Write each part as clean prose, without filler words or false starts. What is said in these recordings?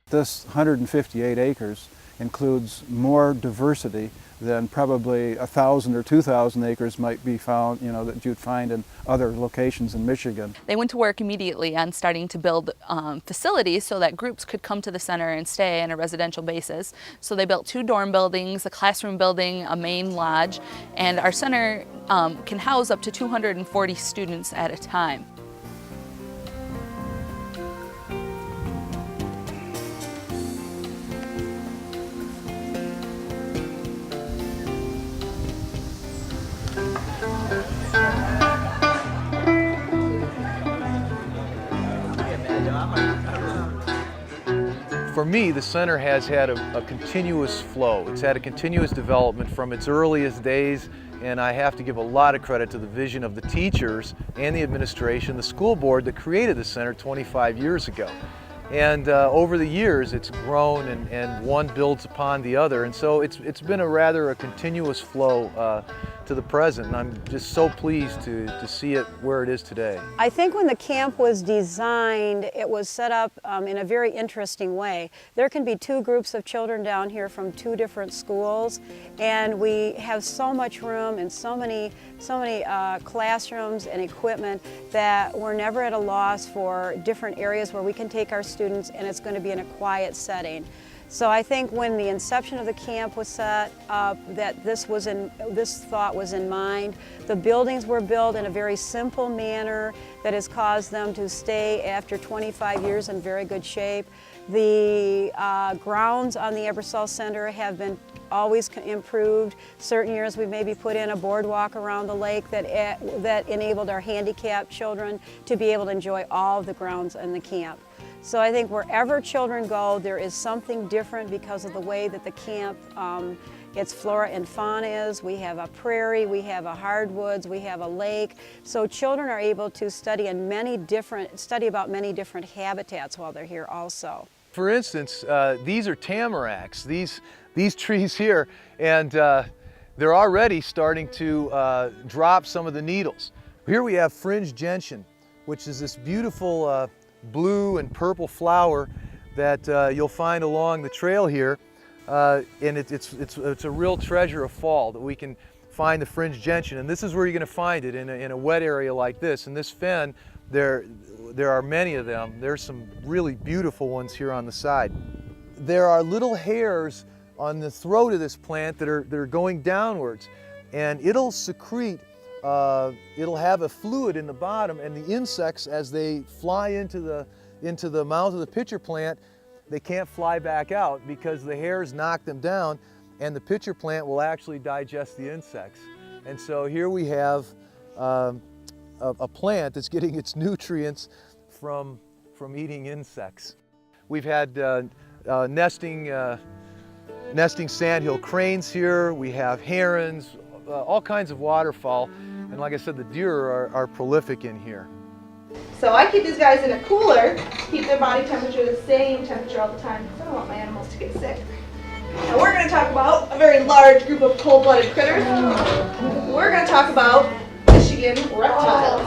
This 158 acres includes more diversity than probably 1,000 or 2,000 acres might be found, that you'd find in other locations in Michigan. They went to work immediately on starting to build facilities so that groups could come to the center and stay on a residential basis. So they built 2 dorm buildings, a classroom building, a main lodge, and our center can house up to 240 students at a time. For me, the center has had a continuous flow. It's had a continuous development from its earliest days, and I have to give a lot of credit to the vision of the teachers and the administration, the school board that created the center 25 years ago. And over the years, it's grown and one builds upon the other, and so it's been a continuous flow to the present, and I'm just so pleased to see it where it is today. I think when the camp was designed, it was set up in a very interesting way. There can be 2 groups of children down here from 2 different schools, and we have so much room and so many classrooms and equipment that we're never at a loss for different areas where we can take our students, and it's going to be in a quiet setting. So I think when the inception of the camp was set up, that this thought was in mind. The buildings were built in a very simple manner that has caused them to stay after 25 years in very good shape. The grounds on the Ebersol Center have been always improved. Certain years we maybe put in a boardwalk around the lake that enabled our handicapped children to be able to enjoy all of the grounds in the camp. So I think wherever children go, there is something different because of the way that the camp, its flora and fauna is. We have a prairie, we have a hardwoods, we have a lake. So children are able to study about many different habitats while they're here also. For instance, these are tamaracks, these trees here, and they're already starting to drop some of the needles. Here we have fringed gentian, which is this beautiful blue and purple flower that you'll find along the trail here, and it's a real treasure of fall that we can find the fringed gentian, and this is where you're going to find it in a wet area like this. In this fen, there are many of them. There's some really beautiful ones here on the side. There are little hairs on the throat of this plant that are going downwards, and it'll secrete. It'll have a fluid in the bottom, and the insects, as they fly into the mouth of the pitcher plant, they can't fly back out because the hairs knock them down, and the pitcher plant will actually digest the insects. And so here we have a plant that's getting its nutrients from eating insects. We've had nesting sandhill cranes here. We have herons, all kinds of waterfowl, and like I said, the deer are prolific in here. So I keep these guys in a cooler, keep their body temperature the same temperature all the time, because I don't want my animals to get sick. Now we're going to talk about a very large group of cold-blooded critters. We're going to talk about Michigan reptiles.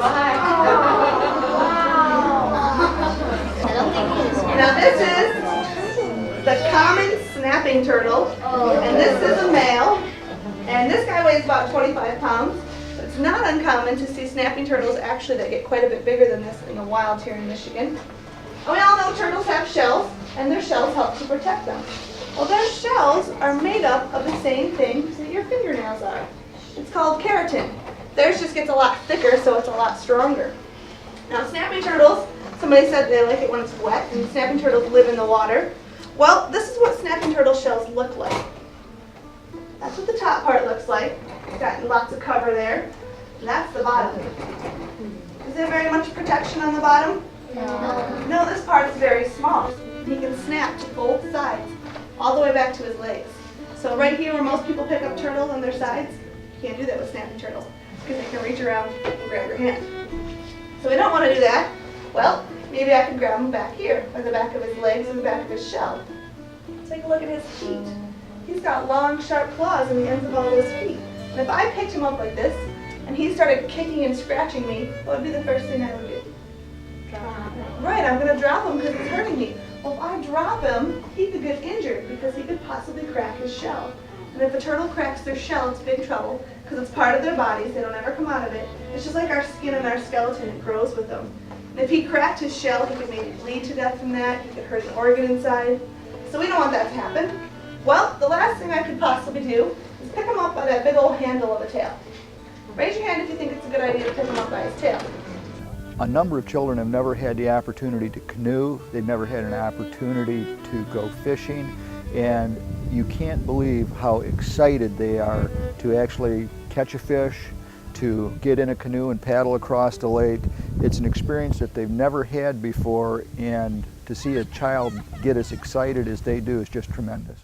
Now this is the common snapping turtle, and this is a male, and this guy weighs about 25 pounds. It's not uncommon to see snapping turtles actually that get quite a bit bigger than this in the wild here in Michigan. And we all know turtles have shells, and their shells help to protect them. Well, their shells are made up of the same things that your fingernails are. It's called keratin. Theirs just gets a lot thicker, so it's a lot stronger. Now, snapping turtles, somebody said they like it when it's wet, and snapping turtles live in the water. Well, this is what snapping turtle shells look like. That's what the top part looks like. It's got lots of cover there. And that's the bottom. Is there very much protection on the bottom? No, this part is very small. He can snap to both sides, all the way back to his legs. So right here where most people pick up turtles on their sides, you can't do that with snapping turtles because they can reach around and grab your hand. So we don't want to do that. Well, maybe I can grab him back here, by the back of his legs and the back of his shell. Take a look at his feet. He's got long, sharp claws in the ends of all of his feet. And if I picked him up like this, and he started kicking and scratching me, what would be the first thing I would do? Right, I'm going to drop him because it's hurting me. Well, if I drop him, he could get injured because he could possibly crack his shell. And if a turtle cracks their shell, it's big trouble because it's part of their bodies. They don't ever come out of it. It's just like our skin and our skeleton. It grows with them. And if he cracked his shell, he could maybe bleed to death from that. He could hurt an organ inside. So we don't want that to happen. Well, the last thing I could possibly do is pick him up by that big old handle of a tail. Raise your hand if you think it's a good idea to pick him up by his tail. A number of children have never had the opportunity to canoe, they've never had an opportunity to go fishing, and you can't believe how excited they are to actually catch a fish, to get in a canoe and paddle across the lake. It's an experience that they've never had before, and to see a child get as excited as they do is just tremendous.